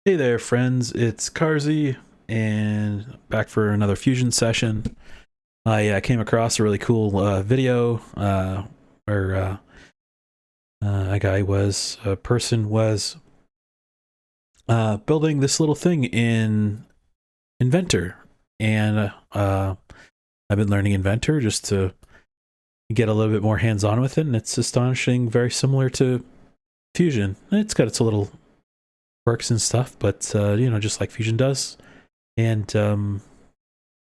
Hey there, friends. It's Carzy, and back for another fusion session. I came across a really cool video where a person was building this little thing in Inventor, and I've been learning Inventor just to get a little bit more hands-on with it, and it's astonishing, very similar to Fusion. It's got its little quirks and stuff, but just like Fusion does, and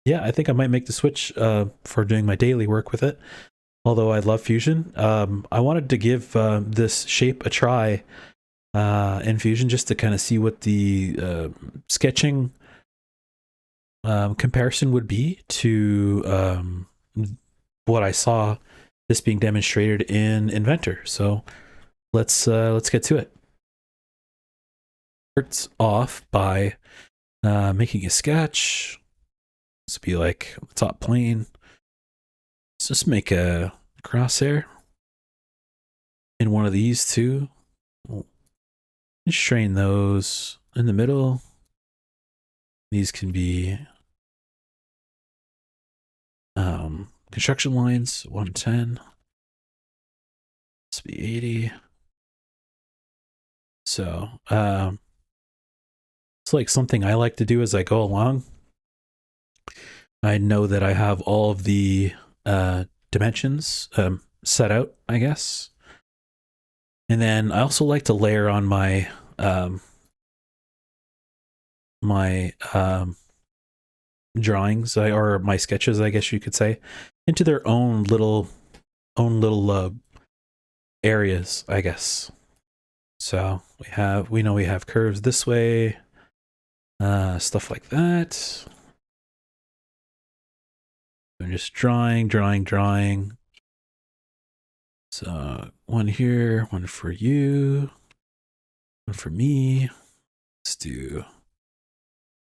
yeah, I think I might make the switch for doing my daily work with it. Although I love Fusion, I wanted to give this shape a try in Fusion just to kind of see what the sketching comparison would be to what I saw this being demonstrated in Inventor. So let's get to it. Starts off by making a sketch. This would be like the top plane. Let's just make a crosshair in one of these two. Just train those in the middle. These can be construction lines, 110. This be 80. So it's like something I like to do as I go along. I know that I have all of the dimensions set out, I guess. And then I also like to layer on my drawings or my sketches, I guess you could say, into their own little areas, I guess. So we know we have curves this way, stuff like that. I'm just drawing. So one here, one for you, one for me. Let's do.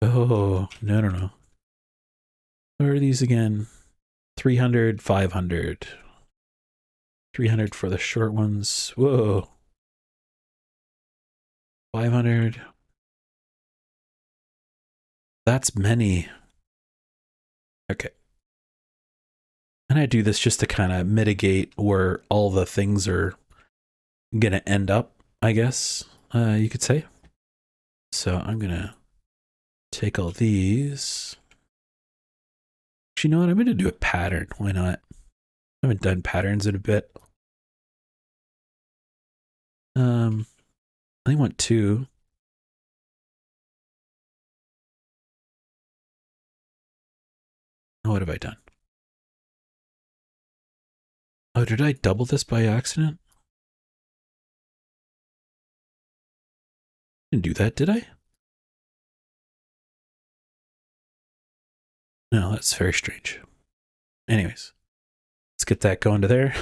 Oh, no. What are these again? 300, 500. 300 for the short ones. Whoa. 500. That's many. Okay. And I do this just to kind of mitigate where all the things are going to end up, I guess, you could say. So I'm going to take all these. Actually, you know what? I'm going to do a pattern. Why not? I haven't done patterns in a bit. I want two. Oh, what have I done? Oh, did I double this by accident? Didn't do that, did I? No, that's very strange. Anyways, let's get that going to there.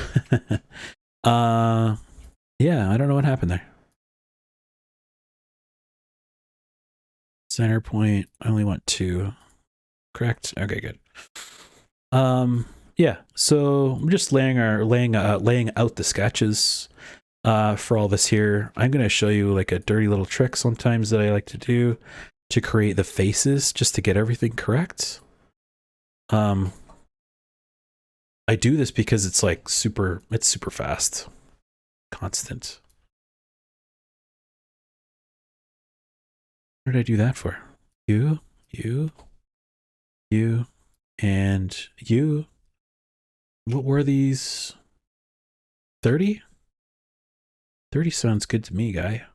Yeah, I don't know what happened there. Center point, I only want two. Correct? Okay, good. Yeah, so I'm just laying out the sketches for all this here. I'm going to show you like a dirty little trick sometimes that I like to do to create the faces just to get everything correct. I do this because it's like super fast, constant. What did I do that for? You, and you. What were these? 30? 30 sounds good to me, guy.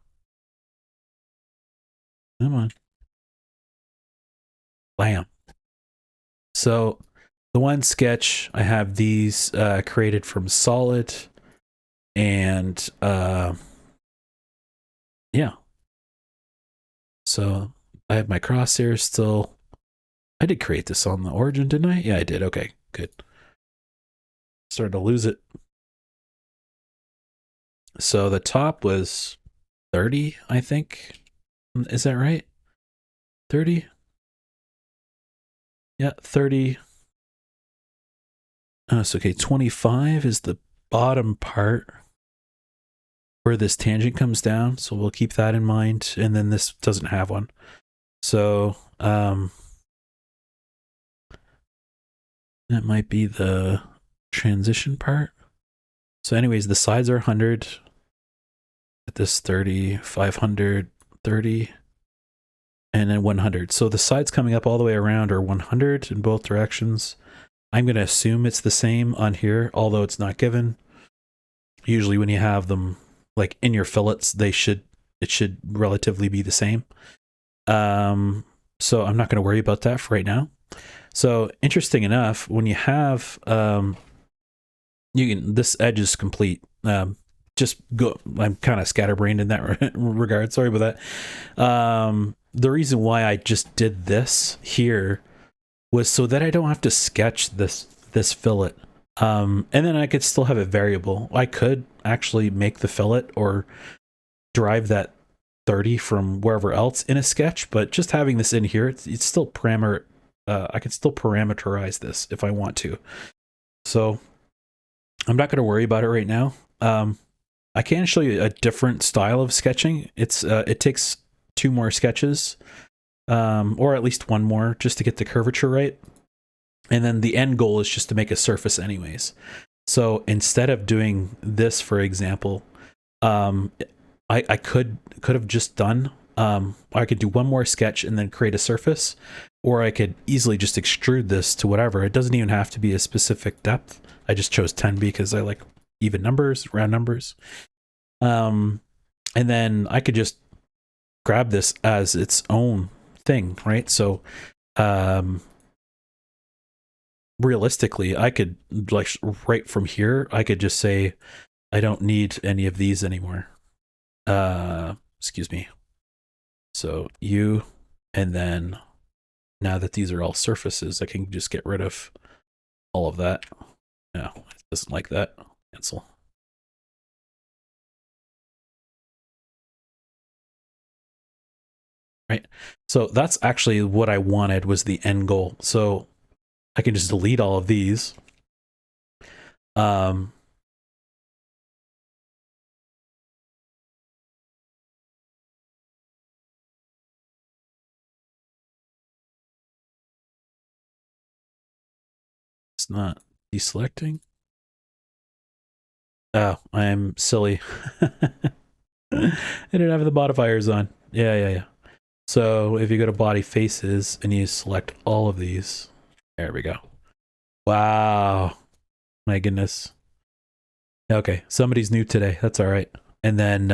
Come on. Bam. So the one sketch, I have these created from solid, and yeah. So I have my crosshairs still. I did create this on the origin, didn't I? Yeah, I did. Okay, good. Started to lose it. So the top was 30, I think. Is that right? 30? Yeah, 30. Oh, it's okay. 25 is the bottom part. where this tangent comes down. So we'll keep that in mind. And then this doesn't have one. So that might be the transition part. So anyways, the sides are 100. At this 30, 500, 30, and then 100. So the sides coming up all the way around are 100 in both directions. I'm going to assume it's the same on here, although it's not given. Usually when you have them like in your fillets, it should relatively be the same. So I'm not going to worry about that for right now. So interesting enough, when you have this edge is complete. Just go. I'm kind of scatterbrained in that regard. Sorry about that. The reason why I just did this here was so that I don't have to sketch this fillet. And then I could still have it variable. I could actually make the fillet or drive that 30 from wherever else in a sketch, but just having this in here, it's still I can still parameterize this if I want to. So I'm not going to worry about it right now. I can show you a different style of sketching. It takes 2 more sketches, or at least 1 more, just to get the curvature right. And then the end goal is just to make a surface anyways. So instead of doing this, for example, I could have just done, I could do 1 more sketch and then create a surface, or I could easily just extrude this to whatever. It doesn't even have to be a specific depth. I just chose 10 because I like even numbers, round numbers. And then I could just grab this as its own thing, right? So realistically, I could, like, right from here, I could just say I don't need any of these anymore. Excuse me. So and then now that these are all surfaces, I can just get rid of all of that. No, it doesn't like that. Cancel. Right. So that's actually what I wanted, was the end goal. So I can just delete all of these. It's not deselecting. Oh, I'm silly. I didn't have the modifiers on. Yeah. So if you go to body faces and you select all of these, there we go. Wow. My goodness. Okay, somebody's new today. That's all right. And then,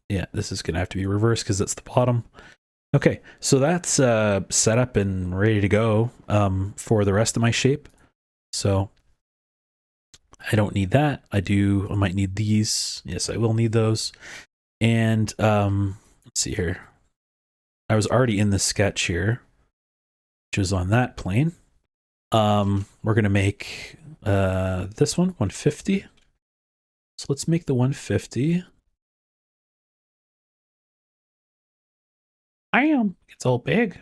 yeah, this is going to have to be reversed because it's the bottom. Okay, so that's set up and ready to go for the rest of my shape. So I don't need that. I might need these. Yes, I will need those. And let's see here. I was already in the sketch here, which is on that plane. We're going to make this one 150. So let's make the 150. It's all big.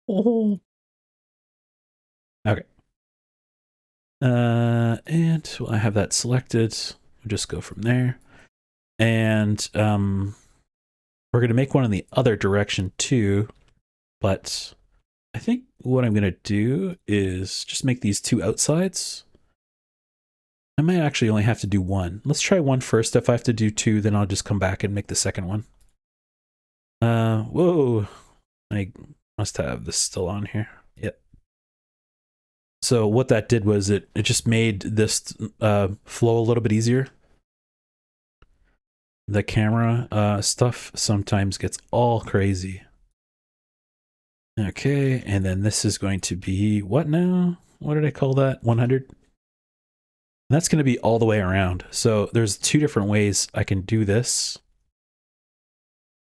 Oh. Okay. And I have that selected. We'll just go from there. And we're going to make one in the other direction too. But I think what I'm going to do is just make these 2 outsides. I might actually only have to do 1. Let's try 1 first. If I have to do 2, then I'll just come back and make the second one. Whoa. I must have this still on here. Yep. So what that did was it just made this flow a little bit easier. The camera stuff sometimes gets all crazy. Okay, and then this is going to be, what now? What did I call that? 100? And that's going to be all the way around. So there's 2 different ways I can do this.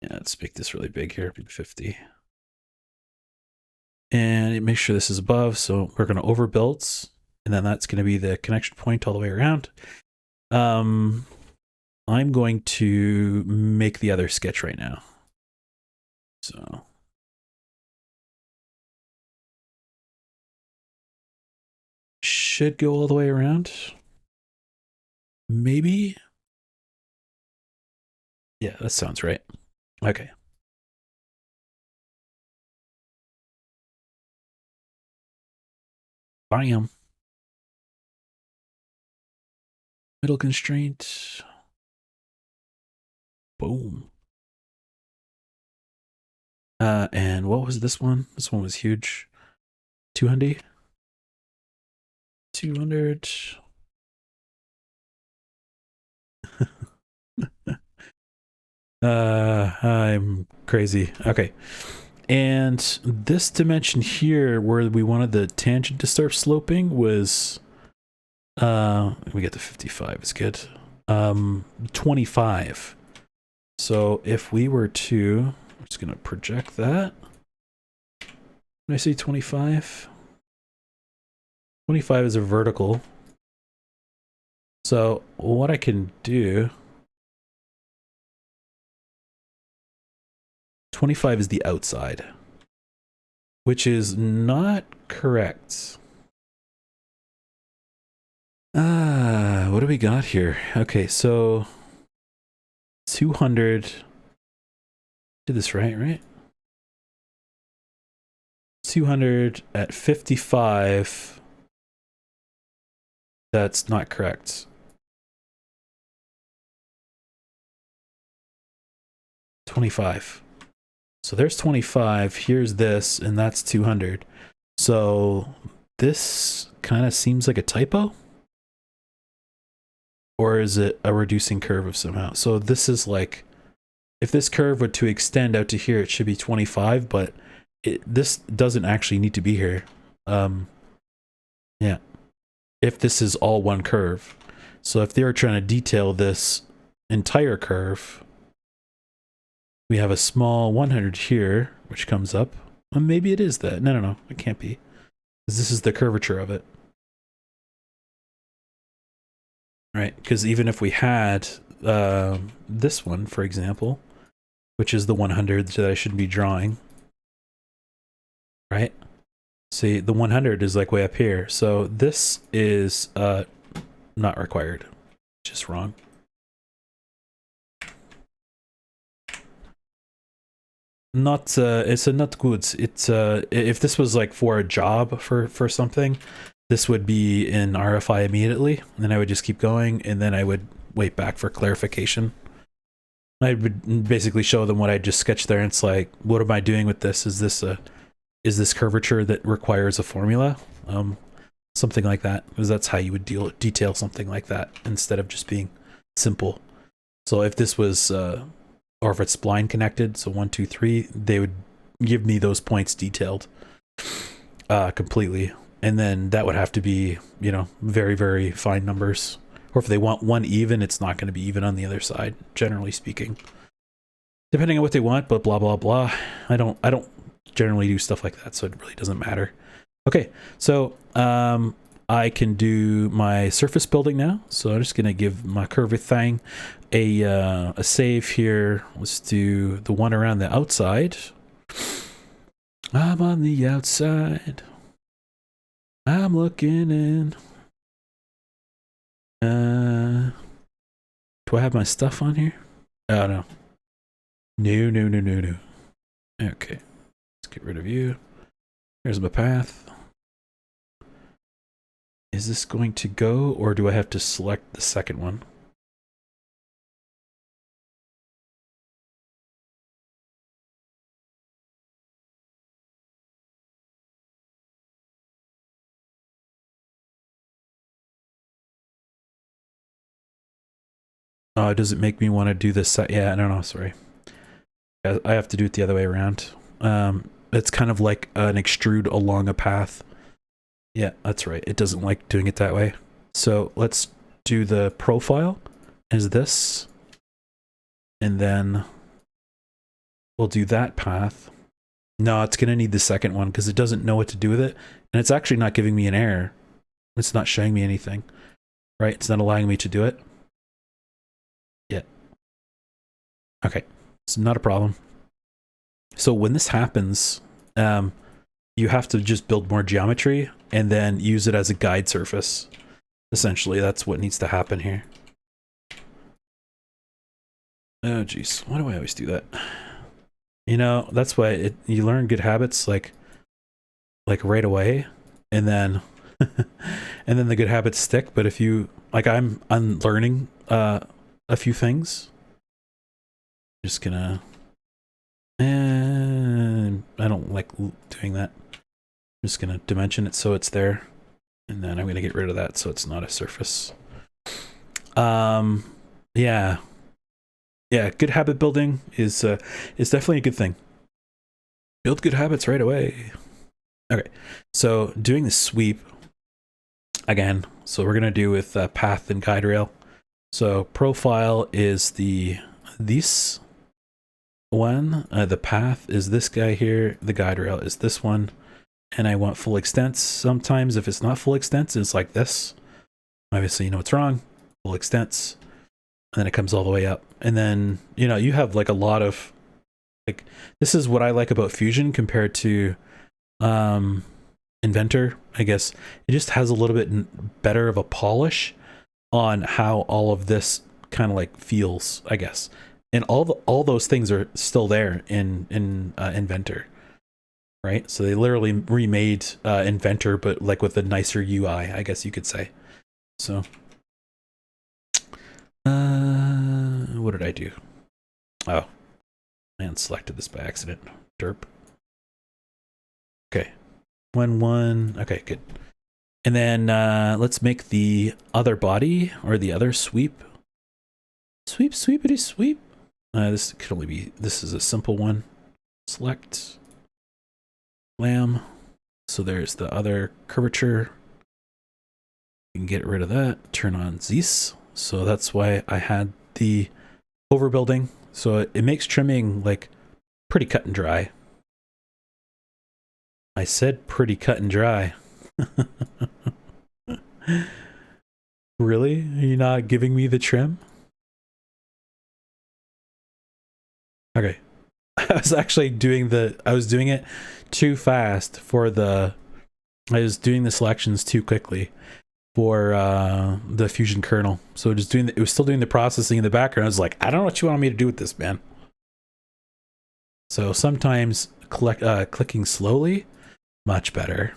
Yeah, let's make this really big here, 50. And make sure this is above. So we're going to overbuild, and then that's going to be the connection point all the way around. I'm going to make the other sketch right now. So should go all the way around. Maybe. Yeah, that sounds right. Okay. Bam. Middle constraint. Boom. And what was this one? This one was huge. 200. 200. I'm crazy. Okay. And this dimension here where we wanted the tangent to start sloping was we get to 55 is good. 25. So if we were to, I'm just gonna project that. When I say 25, 25 is a vertical. So what I can do, 25 is the outside, which is not correct. What do we got here? Okay, so 200. Did this right? 200 at 55. That's not correct. $25. So there's 25. Here's this, and that's 200. So this kind of seems like a typo. Or is it a reducing curve of somehow? So this is like, if this curve were to extend out to here, it should be 25, but this doesn't actually need to be here. Yeah. If this is all one curve. So if they were trying to detail this entire curve, we have a small 100 here, which comes up. Well, maybe it is that. No, it can't be. Because this is the curvature of it. Right, because even if we had this one, for example, which is the 100 that I should be drawing, right? See, the 100 is like way up here. So this is not required. Just wrong. Not it's not good. It's if this was like for a job for something, this would be in RFI immediately, and then I would just keep going, and then I would wait back for clarification. I would basically show them what I just sketched there, and it's like, what am I doing with this? Is this curvature that requires a formula? Something like that, because that's how you would detail something like that instead of just being simple. So if this was or if it's spline connected, so 1, 2, 3, they would give me those points detailed completely. And then that would have to be, you know, very, very fine numbers. Or if they want one even, it's not going to be even on the other side, generally speaking. Depending on what they want, but blah, blah, blah. I don't generally do stuff like that, so it really doesn't matter. Okay, so I can do my surface building now. So I'm just going to give my Curvy thing a save here. Let's do the one around the outside. I'm on the outside. I'm looking in. Do I have my stuff on here? Oh, no. No. Okay. Let's get rid of you. Here's my path. Is this going to go, or do I have to select the second one? Oh, does it make me want to do this? Yeah, I don't know. Sorry. I have to do it the other way around. It's kind of like an extrude along a path. Yeah, that's right. It doesn't like doing it that way. So let's do the profile as this. And then we'll do that path. No, it's going to need the second one because it doesn't know what to do with it. And it's actually not giving me an error. It's not showing me anything. Right? It's not allowing me to do it. Yeah. Okay. It's not a problem. So when this happens, you have to just build more geometry and then use it as a guide surface. Essentially, that's what needs to happen here. Oh geez, why do I always do that? You know, that's why you learn good habits like right away, and then and then the good habits stick. But if you like, I'm unlearning a few things. Just gonna, and I don't like doing that. I'm just gonna dimension it so it's there, and then I'm gonna get rid of that so it's not a surface. Yeah, yeah. Good habit building is definitely a good thing. Build good habits right away. Okay, so doing the sweep again. So we're gonna do with path and guide rail. So profile is this one. The path is this guy here. The guide rail is this one. And I want full extents. Sometimes if it's not full extents, it's like this. Obviously, you know what's wrong. Full extents. And then it comes all the way up. And then, you know, you have like a lot of, like, this is what I like about Fusion compared to Inventor, I guess. It just has a little bit better of a polish on how all of this kind of like feels, I guess. And all those things are still there in Inventor. Right, so they literally remade Inventor, but like with a nicer UI, I guess you could say. So, what did I do? Oh, man, selected this by accident. Derp. Okay, 1 Okay, good. And then let's make the other body or the other sweep. Sweep, sweepity sweep. This could only be. This is a simple one. Select. Lamb. So there's the other curvature. You can get rid of that. Turn on Zeus. So that's why I had the overbuilding. So it makes trimming like pretty cut and dry. I said pretty cut and dry. Really? Are you not giving me the trim? Okay. I was actually doing it too fast for I was doing the selections too quickly for the Fusion kernel. So just it was still doing the processing in the background. I was like, I don't know what you want me to do with this, man. So sometimes clicking slowly, much better.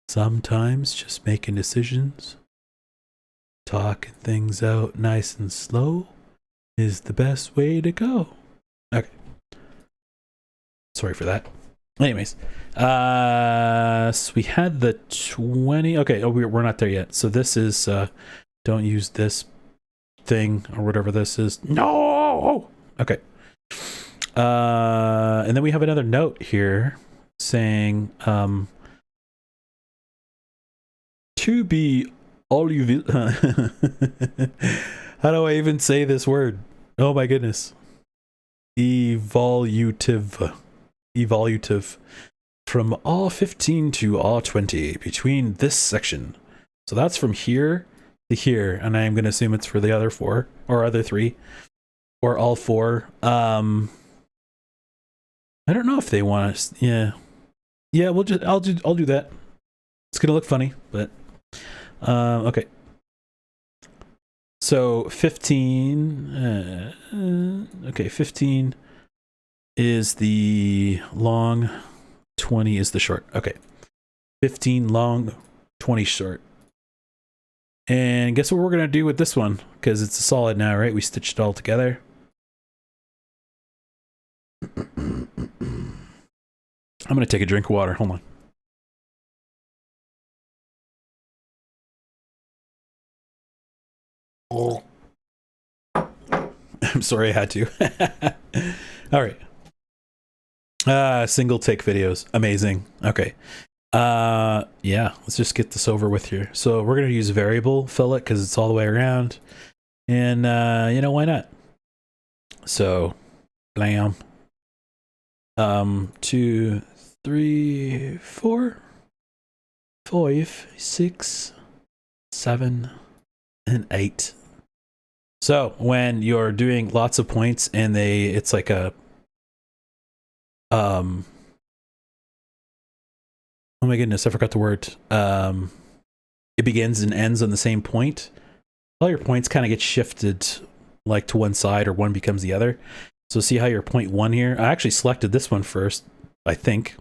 Sometimes just making decisions, talking things out nice and slow is the best way to go. Okay. Sorry for that. Anyways, so we had the 20. Okay, we're not there yet. So this is don't use this thing or whatever this is. No. Okay. And then we have another note here saying to be all you. How do I even say this word? Oh my goodness. Evolutive from all 15 to all 20 between this section. So that's from here to here, and I'm going to assume it's for the other 4 or other 3 or all 4. I don't know if they want us. Yeah, I'll do that. It's going to look funny, but okay. So 15 okay, 15 is the long, 20 is the short. Okay. 15 long, 20 short. And guess what we're going to do with this one? Because it's a solid now, right? We stitched it all together. I'm going to take a drink of water. Hold on. Oh. I'm sorry I had to. All right. Single take videos. Amazing. Okay. Yeah, let's just get this over with here. So we're going to use variable fillet because it's all the way around. And, you know, why not? So, blam. 2, 3, 4, 5, 6, 7, and 8. So when you're doing lots of points and it's like a, oh my goodness, I forgot the word. It begins and ends on the same point. All your points kind of get shifted like to one side or one becomes the other. So see how your 0.1 here, I actually selected this one first, I think,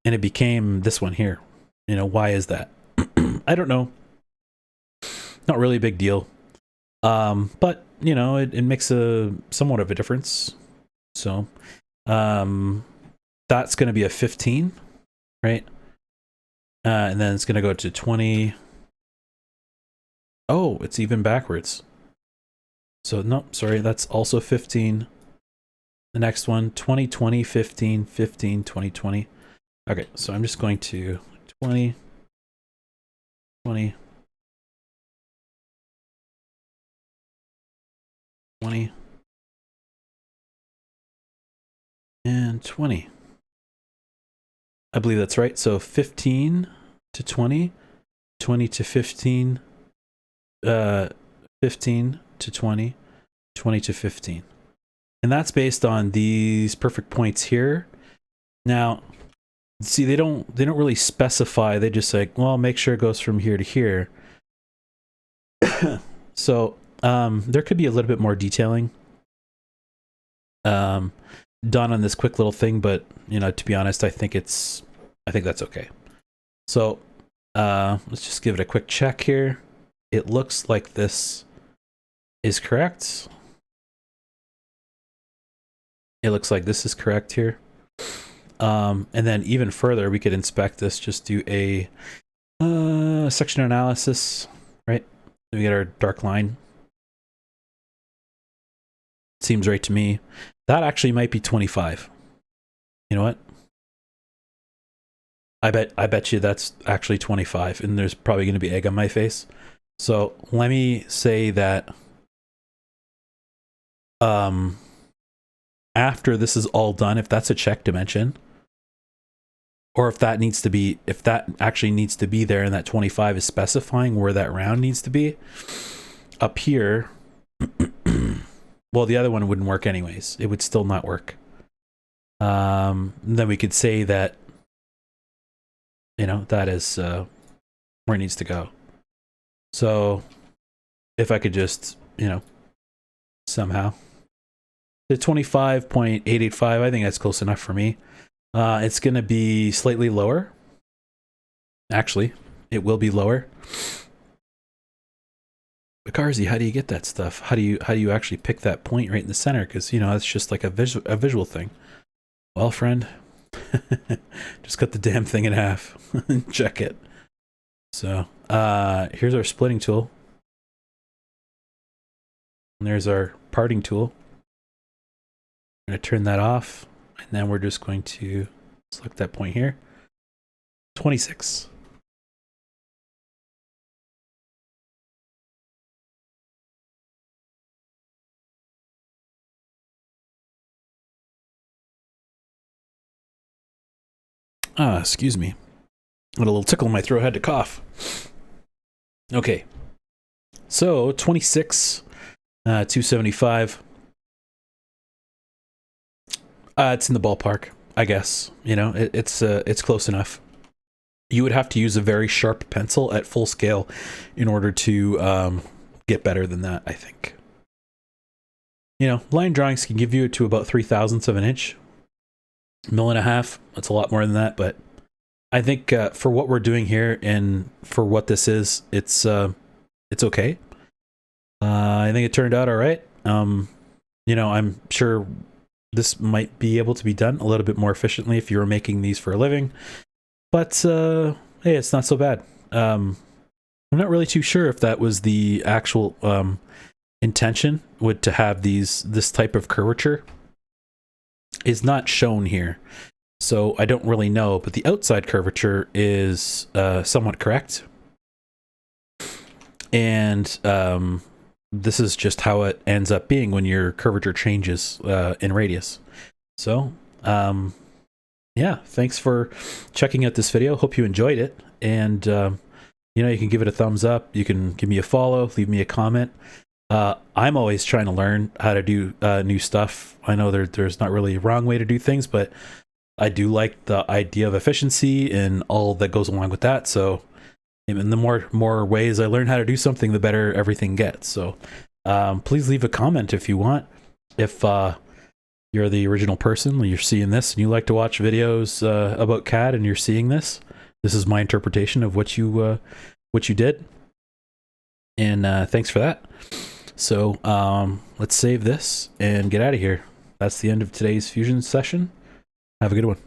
and it became this one here. You know, why is that? I don't know. Not really a big deal. But you know, it makes a somewhat of a difference. So that's going to be a 15, right? And then it's going to go to 20. Oh, it's even backwards. So no, sorry, that's also 15. The next one, 20, 20, 15, 15, 20, 20. Okay, so I'm just going to 20, 20, 20, and 20. I believe that's right. So 15 to 20, 20 to 15, 15 to 20, 20 to 15. And that's based on these perfect points here. Now, see, they don't really specify. They just say, well, make sure it goes from here to here. So there could be a little bit more detailing done on this quick little thing, but you know, to be honest, I think that's okay. So let's just give it a quick check here. It looks like this is correct. It looks like this is correct here. And then even further, we could inspect this, just do a section analysis, right? We get our dark line. Seems right to me. That actually might be 25. You know what? I bet you that's actually 25, and there's probably going to be egg on my face. So let me say that after this is all done, if that's a check dimension, or if that actually needs to be there, and that 25 is specifying where that round needs to be, up here, well, the other one wouldn't work anyways. It would still not work. Then we could say that, you know, that is where it needs to go. So if I could just, you know, somehow, the 25.885, I think that's close enough for me. It's going to be slightly lower. Actually, it will be lower. But Carzy, how do you get that stuff? How do you actually pick that point right in the center? Because, you know, it's just like a visual thing. Well, friend, just cut the damn thing in half and check it. So here's our splitting tool. And there's our parting tool. I'm going to turn that off. And then we're just going to select that point here. 26. Excuse me. I had a little tickle in my throat. I had to cough. Okay. So 26, 275. It's in the ballpark, I guess. You know, it's close enough. You would have to use a very sharp pencil at full scale in order to get better than that, I think. You know, line drawings can give you to about 3/1000ths of an inch. 1.5 mils. That's a lot more than that, but I think for what we're doing here and for what this is, it's okay. I think it turned out all right. You know, I'm sure this might be able to be done a little bit more efficiently if you were making these for a living, but hey, it's not so bad. I'm not really too sure if that was the actual intention, to have this type of curvature is not shown here, so I don't really know, but the outside curvature is somewhat correct, and this is just how it ends up being when your curvature changes in radius. So yeah, thanks for checking out this video. Hope you enjoyed it, and you know, you can give it a thumbs up, you can give me a follow, leave me a comment. I'm always trying to learn how to do new stuff. I know there's not really a wrong way to do things, but I do like the idea of efficiency and all that goes along with that. So, and the more ways I learn how to do something, the better everything gets. So please leave a comment if you want. If you're the original person, you're seeing this, and you like to watch videos about CAD, and you're seeing this, this is my interpretation of what you did. And thanks for that. So let's save this and get out of here. That's the end of today's Fusion session. Have a good one.